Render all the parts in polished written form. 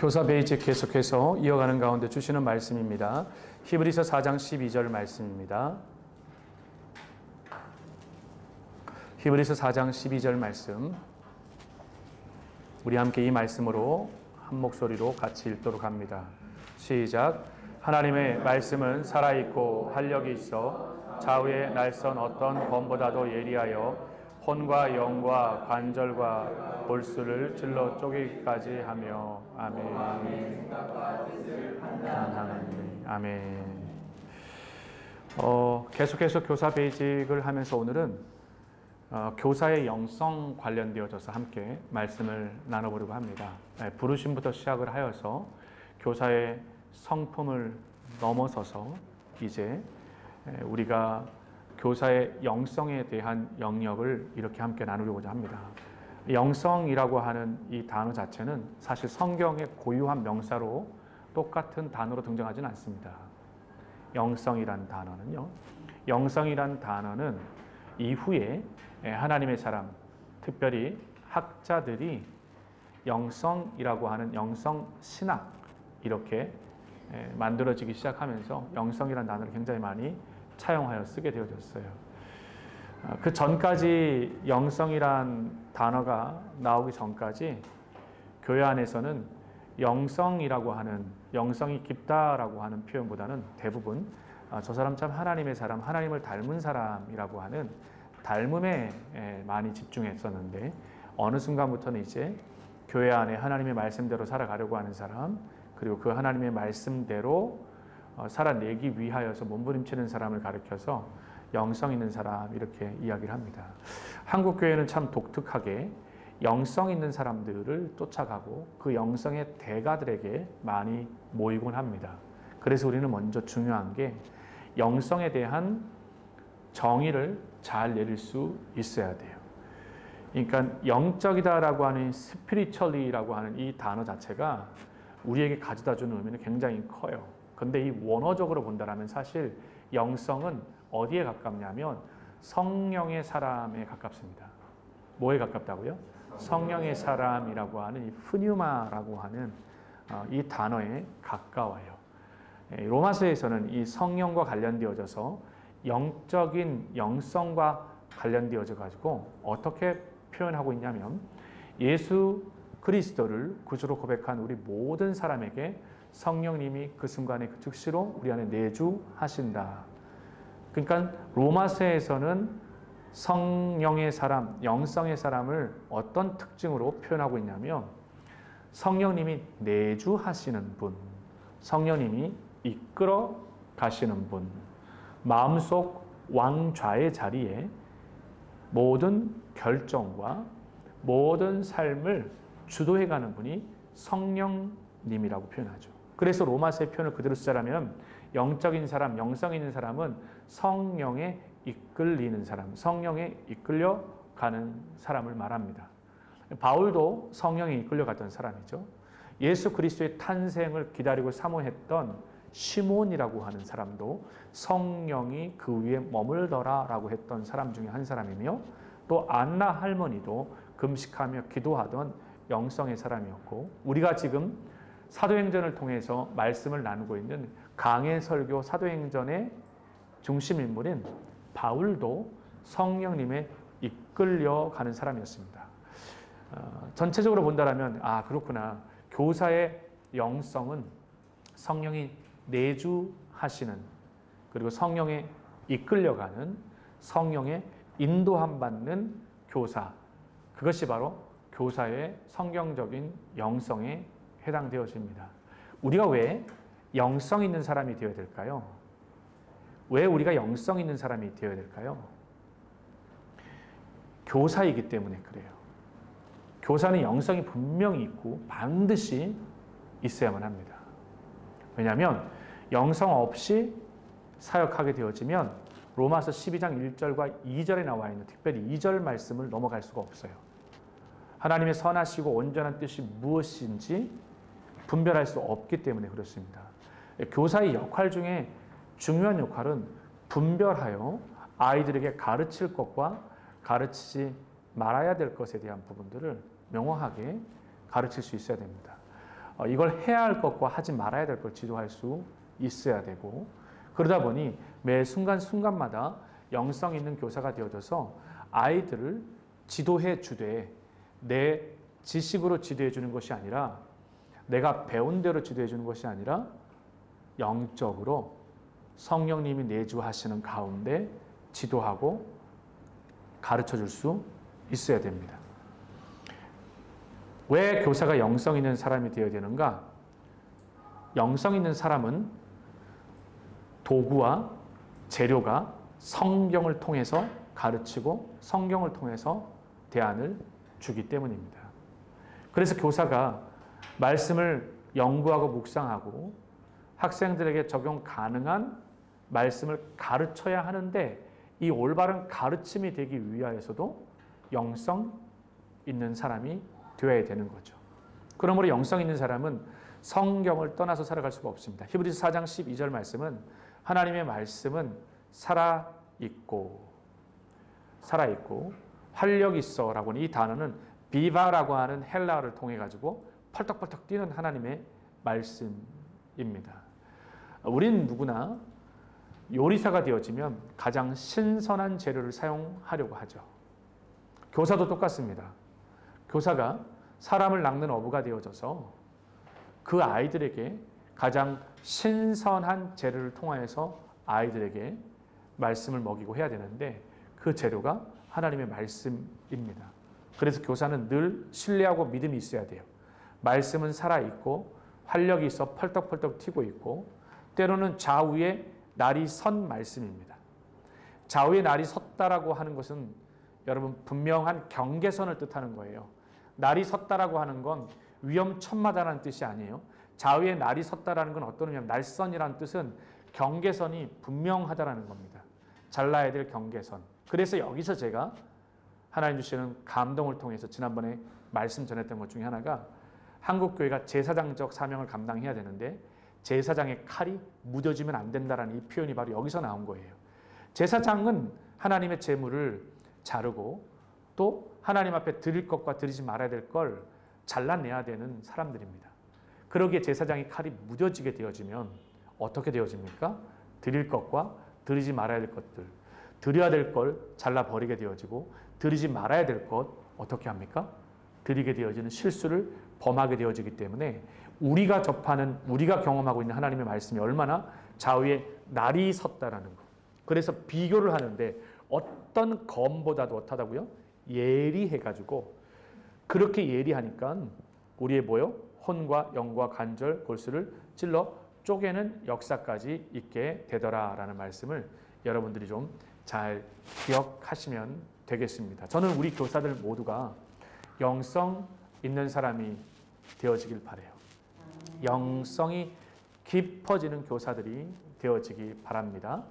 교사 베이직 계속해서 이어가는 가운데 주시는 말씀입니다. 히브리서 4장 12절 말씀입니다. 히브리서 4장 12절 말씀. 우리 함께 이 말씀으로 한 목소리로 같이 읽도록 합니다. 시작. 하나님의 말씀은 살아있고 활력이 있어 좌우에 날선 어떤 검보다도 예리하여 혼과 영과 관절과 골수를 찔러 쪼개기까지 하며 아멘. 아멘. 계속해서 교사 베이직을 하면서 오늘은 교사의 영성 관련되어져서 함께 말씀을 나눠보려고 합니다. 부르심부터 시작을 하여서 교사의 성품을 넘어서서 이제 우리가 교사의 영성에 대한 영역을 이렇게 함께 나누려고자 합니다. 영성이라고 하는 이 단어 자체는 사실 성경의 고유한 명사로 똑같은 단어로 등장하지는 않습니다. 영성이란 단어는요. 영성이란 단어는 이후에 하나님의 사람, 특별히 학자들이 영성이라고 하는 영성신학 이렇게 만들어지기 시작하면서 영성이란 단어를 굉장히 많이 차용하여 쓰게 되어졌어요. 그 전까지 영성이란 단어가 나오기 전까지 교회 안에서는 영성이라고 하는, 영성이 깊다라고 하는 표현보다는 대부분 저 사람 참 하나님의 사람, 하나님을 닮은 사람이라고 하는 닮음에 많이 집중했었는데 어느 순간부터는 이제 교회 안에 하나님의 말씀대로 살아가려고 하는 사람, 그리고 그 하나님의 말씀대로 살아내기 위하여서 몸부림치는 사람을 가리켜서 영성 있는 사람 이렇게 이야기를 합니다. 한국 교회는 참 독특하게 영성 있는 사람들을 쫓아가고 그 영성의 대가들에게 많이 모이곤 합니다. 그래서 우리는 먼저 중요한 게 영성에 대한 정의를 잘 내릴 수 있어야 돼요. 그러니까 영적이다라고 하는 spiritually라고 하는 이 단어 자체가 우리에게 가져다 주는 의미는 굉장히 커요. 근데 이 원어적으로 본다면 사실 영성은 어디에 가깝냐면 성령의 사람에 가깝습니다. 뭐에 가깝다고요? 성령의 사람이라고 하는 이 프뉴마라고 하는 이 단어에 가까워요. 로마서에서는 이 성령과 관련되어져서 영적인 영성과 관련되어져 가지고 어떻게 표현하고 있냐면 예수 그리스도를 구주로 고백한 우리 모든 사람에게 성령님이 그 순간에 그 즉시로 우리 안에 내주하신다. 그러니까 로마서에서는 성령의 사람, 영성의 사람을 어떤 특징으로 표현하고 있냐면 성령님이 내주하시는 분, 성령님이 이끌어 가시는 분, 마음속 왕좌의 자리에 모든 결정과 모든 삶을 주도해가는 분이 성령님이라고 표현하죠. 그래서 로마서의 표현을 그대로 쓰자면 영적인 사람, 영성 있는 사람은 성령에 이끌리는 사람, 성령에 이끌려가는 사람을 말합니다. 바울도 성령에 이끌려갔던 사람이죠. 예수 그리스도의 탄생을 기다리고 사모했던 시몬이라고 하는 사람도 성령이 그 위에 머물더라라고 했던 사람 중에 한 사람이며 또 안나 할머니도 금식하며 기도하던 영성의 사람이었고 우리가 지금 사도행전을 통해서 말씀을 나누고 있는 강해 설교 사도행전의 중심 인물인 바울도 성령님에 이끌려가는 사람이었습니다. 전체적으로 본다면 그렇구나. 교사의 영성은 성령이 내주하시는 그리고 성령에 이끌려가는 성령의 인도함 받는 교사, 그것이 바로 교사의 성경적인 영성에 해당되어집니다. 우리가 왜 영성 있는 사람이 되어야 될까요? 왜 우리가 영성 있는 사람이 되어야 될까요? 교사이기 때문에 그래요. 교사는 영성이 분명히 있고 반드시 있어야만 합니다. 왜냐하면 영성 없이 사역하게 되어지면 로마서 12장 1절과 2절에 나와 있는 특별히 2절 말씀을 넘어갈 수가 없어요. 하나님의 선하시고 온전한 뜻이 무엇인지 분별할 수 없기 때문에 그렇습니다. 교사의 역할 중에 중요한 역할은 분별하여 아이들에게 가르칠 것과 가르치지 말아야 될 것에 대한 부분들을 명확하게 가르칠 수 있어야 됩니다. 이걸 해야 할 것과 하지 말아야 될 걸 지도할 수 있어야 되고, 그러다 보니 매 순간순간마다 영성 있는 교사가 되어져서 아이들을 지도해 주되, 내 지식으로 지도해 주는 것이 아니라, 내가 배운 대로 지도해 주는 것이 아니라 영적으로 성령님이 내주하시는 가운데 지도하고 가르쳐 줄 수 있어야 됩니다. 왜 교사가 영성 있는 사람이 되어야 되는가? 영성 있는 사람은 도구와 재료가 성경을 통해서 가르치고 성경을 통해서 대안을 주기 때문입니다. 그래서 교사가 말씀을 연구하고 묵상하고 학생들에게 적용 가능한 말씀을 가르쳐야 하는데, 이 올바른 가르침이 되기 위하여서도 영성 있는 사람이 되어야 되는 거죠. 그러므로 영성 있는 사람은 성경을 떠나서 살아갈 수가 없습니다. 히브리서 4장 12절 말씀은 하나님의 말씀은 살아있고 활력 있어라고 하는 이 단어는 비바라고 하는 헬라어를 통해 가지고 펄떡펄떡 뛰는 하나님의 말씀입니다. 우린 누구나 요리사가 되어지면 가장 신선한 재료를 사용하려고 하죠. 교사도 똑같습니다. 교사가 사람을 낚는 어부가 되어져서 그 아이들에게 가장 신선한 재료를 통하여서 아이들에게 말씀을 먹이고 해야 되는데, 그 재료가 하나님의 말씀입니다. 그래서 교사는 늘 신뢰하고 믿음이 있어야 돼요. 말씀은 살아있고 활력이 있어 펄떡펄떡 튀고 있고, 때로는 좌우에 날이 선 말씀입니다. 좌우에 날이 섰다라고 하는 것은 여러분 분명한 경계선을 뜻하는 거예요. 날이 섰다라고 하는 건 위험천만하다는 뜻이 아니에요. 좌우에 날이 섰다라는 건 어떤 의미냐면, 날선이라는 뜻은 경계선이 분명하다라는 겁니다. 잘라야 될 경계선. 그래서 여기서 제가 하나님 주시는 감동을 통해서 지난번에 말씀 전했던 것 중에 하나가, 한국교회가 제사장적 사명을 감당해야 되는데 제사장의 칼이 무뎌지면 안 된다라는 이 표현이 바로 여기서 나온 거예요. 제사장은 하나님의 제물을 자르고 또 하나님 앞에 드릴 것과 드리지 말아야 될 걸 잘라내야 되는 사람들입니다. 그러기에 제사장의 칼이 무뎌지게 되어지면 어떻게 되어집니까? 드릴 것과 드리지 말아야 될 것들, 드려야 될 걸 잘라버리게 되어지고, 드리지 말아야 될 것 어떻게 합니까? 드리게 되어지는 실수를 범하게 되어지기 때문에, 우리가 접하는, 우리가 경험하고 있는 하나님의 말씀이 얼마나 좌우에 날이 섰다라는 것. 그래서 비교를 하는데 어떤 검보다도 어떻다고요? 예리해가지고, 그렇게 예리하니까 우리의 뭐요? 혼과 영과 관절, 골수를 찔러 쪼개는 역사까지 있게 되더라라는 말씀을 여러분들이 좀 잘 기억하시면 되겠습니다. 저는 우리 교사들 모두가 영성 있는 사람이 되어지길 바라요. 영성이 깊어지는 교사들이 되어지기 바랍니다.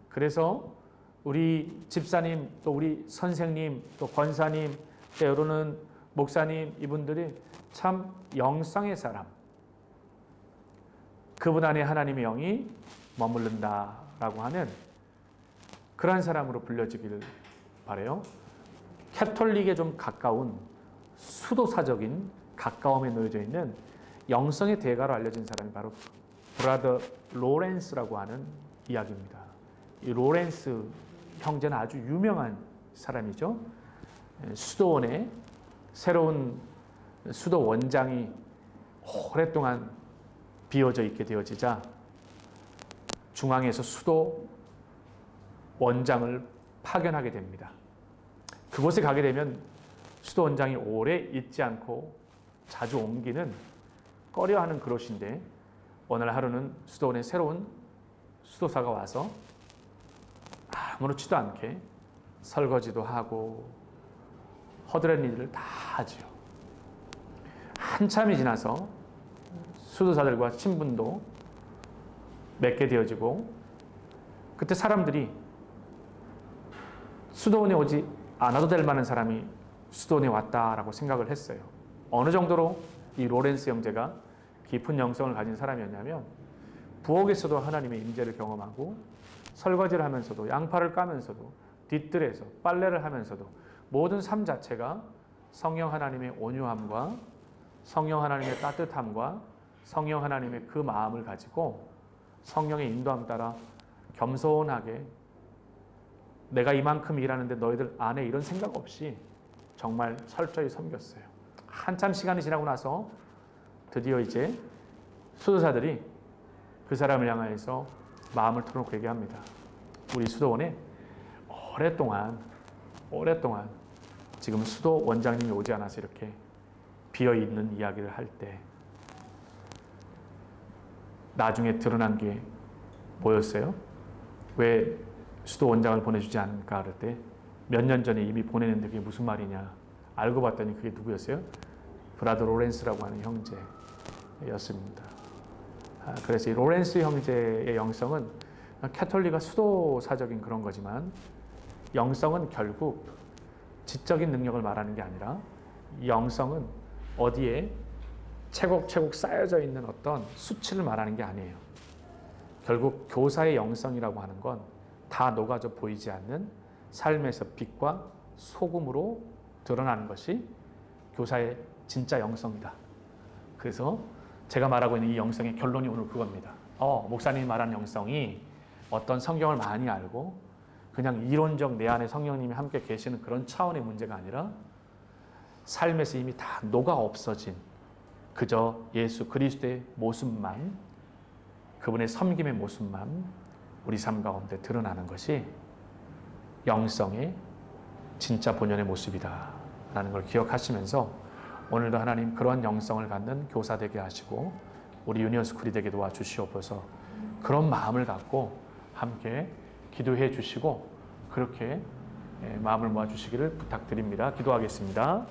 그래서 우리 집사님, 또 우리 선생님, 또 권사님, 때로는 목사님, 이분들이 참 영성의 사람, 그분 안에 하나님의 영이 머무른다라고 하는 그러한 사람으로 불려지기를 바라요. 캐톨릭에 좀 가까운 수도사적인 가까움에 놓여져 있는 영성의 대가로 알려진 사람이 바로 브라더 로렌스라고 하는 이야기입니다. 이 로렌스 형제는 아주 유명한 사람이죠. 수도원에 새로운 수도 원장이 오랫동안 비어져 있게 되어지자 중앙에서 수도 원장을 파견하게 됩니다. 그곳에 가게 되면 수도 원장이 오래 있지 않고 자주 옮기는 꺼려하는 그릇인데, 어느 날 하루는 수도원에 새로운 수도사가 와서 아무렇지도 않게 설거지도 하고 허드렛 일을 다 하지요. 한참이 지나서 수도사들과 친분도 맺게 되어지고, 그때 사람들이 수도원에 오지 않아도 될 만한 사람이 수도원에 왔다라고 생각을 했어요. 어느 정도로 이 로렌스 형제가 깊은 영성을 가진 사람이었냐면, 부엌에서도 하나님의 임재를 경험하고, 설거지를 하면서도, 양파를 까면서도, 뒤뜰에서 빨래를 하면서도 모든 삶 자체가 성령 하나님의 온유함과 성령 하나님의 따뜻함과 성령 하나님의 그 마음을 가지고 성령의 인도함 따라 겸손하게 내가 이만큼 일하는데 너희들 안 해 이런 생각 없이 정말 철저히 섬겼어요. 한참 시간이 지나고 나서 드디어 이제 수도사들이 그 사람을 향하여서 마음을 털어놓고 얘기합니다. 우리 수도원에 오랫동안 지금 수도 원장님이 오지 않아서 이렇게 비어있는 이야기를 할 때 나중에 드러난 게 뭐였어요? 왜 수도 원장을 보내주지 않을까 할 때 몇 년 전에 이미 보내는데 그게 무슨 말이냐 알고 봤더니 그게 누구였어요? 브라더 로렌스라고 하는 형제였습니다. 그래서 이 로렌스 형제의 영성은 캐톨릭과 수도사적인 그런 거지만 영성은 결국 지적인 능력을 말하는 게 아니라 영성은 어디에 채곡채곡 쌓여져 있는 어떤 수치를 말하는 게 아니에요. 결국 교사의 영성이라고 하는 건 다 녹아져 보이지 않는 삶에서 빛과 소금으로 드러나는 것이 교사의 진짜 영성이다. 그래서 제가 말하고 있는 이 영성의 결론이 오늘 그겁니다. 목사님이 말하는 영성이 어떤 성경을 많이 알고 그냥 이론적 내 안에 성령님이 함께 계시는 그런 차원의 문제가 아니라 삶에서 이미 다 녹아 없어진 그저 예수 그리스도의 모습만, 그분의 섬김의 모습만 우리 삶 가운데 드러나는 것이 영성의 진짜 본연의 모습이다 라는 걸 기억하시면서 오늘도 하나님 그런 영성을 갖는 교사 되게 하시고 우리 유니언스쿨이 되게 도와주시옵소서. 그런 마음을 갖고 함께 기도해 주시고 그렇게 마음을 모아주시기를 부탁드립니다. 기도하겠습니다.